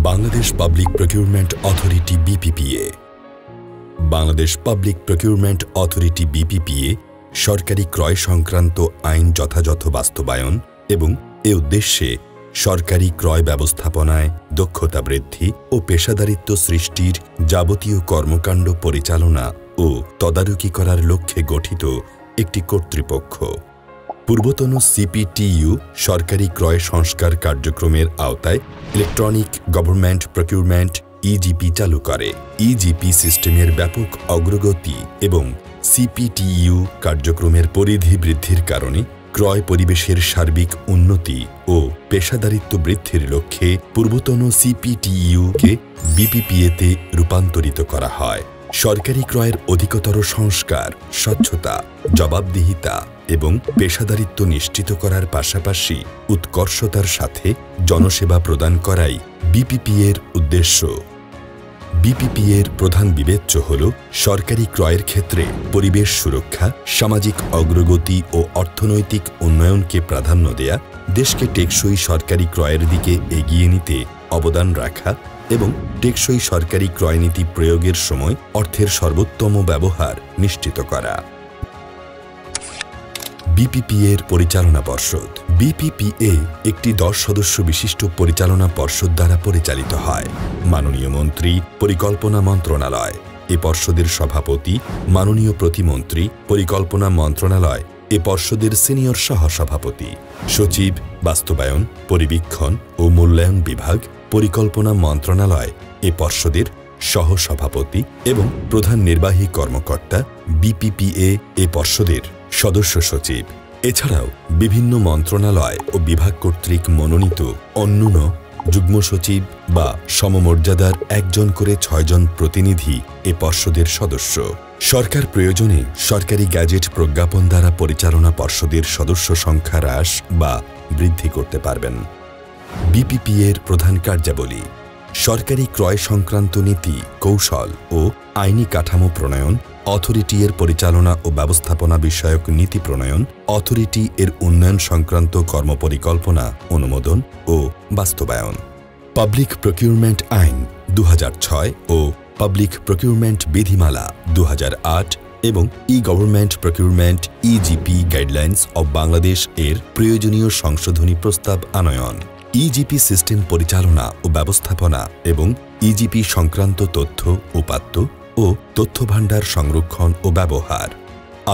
Bangladesh public procurement authority BPPA Bangladesh public procurement authority BPPA সরকারি ক্রয় সংক্রান্ত আইন যথাযথ বাস্তবায়ন এবং এ উদ্দেশ্যে সরকারি ক্রয় ব্যবস্থাপনায় দক্ষতা বৃদ্ধি ও পেশাদারিত্ব সৃষ্টির যাবতীয় কর্মকাণ্ড পরিচালনা ও তদারকি করার লক্ষ্যে গঠিত একটি কর্তৃপক্ষ। পূর্বতন CPTU সরকারি ক্রয় সংস্কার কার্যক্রমের আওতায় ইলেকট্রনিক গভর্নমেন্ট প্রকিউরমেন্ট EGP চালু করে। EGP সিস্টেমের ব্যাপক অগ্রগতি এবং CPTU কার্যক্রমের পরিধি বৃদ্ধির কারণে ক্রয় পরিবেশের সার্বিক উন্নতি ও পেশাদারিত্ব বৃদ্ধির লক্ষ্যে পূর্বতন CPTU-কে BPPA-তে রূপান্তরিত করা হয়। সরকারি ক্রয়ের অধিকতর সংস্কার, স্বচ্ছতা, জবাবদিহিতা এবং পেশাদারিত্ব নিশ্চিত করার পাশাপাশি উৎকর্ষতার সাথে জনসেবা প্রদান করাই BPPA-এর উদ্দেশ্য। BPPA-এর প্রধান বিবেচ্য হল সরকারি ক্রয়ের ক্ষেত্রে পরিবেশ সুরক্ষা, সামাজিক অগ্রগতি ও অর্থনৈতিক উন্নয়নকে প্রাধান্য দেয়া, দেশকে টেকসই সরকারি ক্রয়ের দিকে এগিয়ে নিতে অবদান রাখা এবং টেকসই সরকারি ক্রয়নীতি প্রয়োগের সময় অর্থের সর্বোত্তম ব্যবহার নিশ্চিত করা। BPPA-এর পরিচালনা পর্ষদ। BPPA একটি 10 সদস্য বিশিষ্ট পরিচালনা পর্ষদ দ্বারা পরিচালিত হয়। মাননীয় মন্ত্রী, পরিকল্পনা মন্ত্রণালয়। এ পর্ষদের সভাপতি মাননীয় প্রতিমন্ত্রী, পরিকল্পনা মন্ত্রণালয়। এ পর্ষদের সিনিয়র সহসভাপতি। সচিব, বাস্তবায়ন, পরিবীক্ষণ ও মূল্যায়ন বিভাগ, পরিকল্পনা মন্ত্রণালয়। এ পর্ষদের সহসভাপতি এবং প্রধান নির্বাহী কর্মকর্তা। BPPA এ পর্ষদের সদস্য সচিব। এছাড়াও বিভিন্ন মন্ত্রণালয় ও বিভাগ কর্তৃক মনোনীত অন্যান্য যুগ্ম সচিব বা সমমর্যাদার একজন করে 6 জন প্রতিনিধি এ পর্ষদের সদস্য। সরকার প্রয়োজনে সরকারি গ্যাজেট প্রজ্ঞাপন দ্বারা পরিচালনা পর্ষদের সদস্য সংখ্যা হ্রাস বা বৃদ্ধি করতে পারবেন। BPPA-এর প্রধান কার্যাবলী: সরকারি ক্রয় সংক্রান্ত নীতি, কৌশল ও আইনি কাঠামো প্রণয়ন, অথরিটি এর পরিচালনা ও ব্যবস্থাপনা বিষয়ক নীতি প্রণয়ন, অথরিটি এর উন্নয়ন সংক্রান্ত কর্মপরিকল্পনা অনুমোদন ও বাস্তবায়ন। পাবলিক প্রকিউরমেন্ট আইন 2006 ও পাবলিক প্রকিউরমেন্ট বিধিমালা 2008 এবং government procurement EGP guidelines of Bangladesh এর প্রয়োজনীয় সংশোধনী প্রস্তাব আনয়ন। EGP সিস্টেম পরিচালনা ও ব্যবস্থাপনা এবং EGP সংক্রান্ত তথ্য, উপাত্ত ও তথ্য ভাণ্ডার সংরক্ষণ ও ব্যবহার।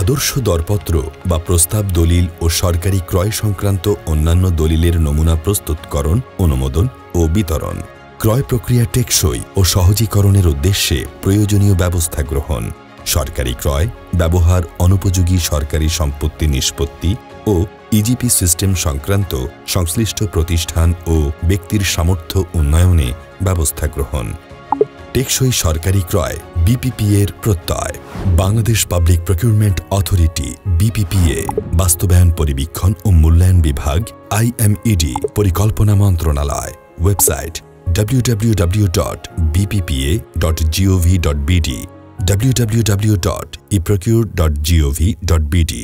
আদর্শ দরপত্র বা প্রস্তাব দলিল ও সরকারি ক্রয় সংক্রান্ত অন্যান্য দলিলের নমুনা প্রস্তুতকরণ, অনুমোদন ও বিতরণ। ক্রয় প্রক্রিয়া টেকসই ও সহজীকরণের উদ্দেশ্যে প্রয়োজনীয় ব্যবস্থা গ্রহণ। সরকারি ক্রয়, ব্যবহার অনুপযোগী সরকারি সম্পত্তি নিষ্পত্তি ও EGP সিস্টেম সংক্রান্ত সংশ্লিষ্ট প্রতিষ্ঠান ও ব্যক্তির সামর্থ্য উন্নয়নে ব্যবস্থা গ্রহণ। টেকসই সরকারি ক্রয় BPPA-এর প্রত্যয়। Bangladesh public procurement authority BPPA, বাস্তবায়ন, পরিবীক্ষণ ও মূল্যায়ন বিভাগ IMED, পরিকল্পনা মন্ত্রণালয়। Website www.bppa.gov.bd, www.eprocure.gov.bd।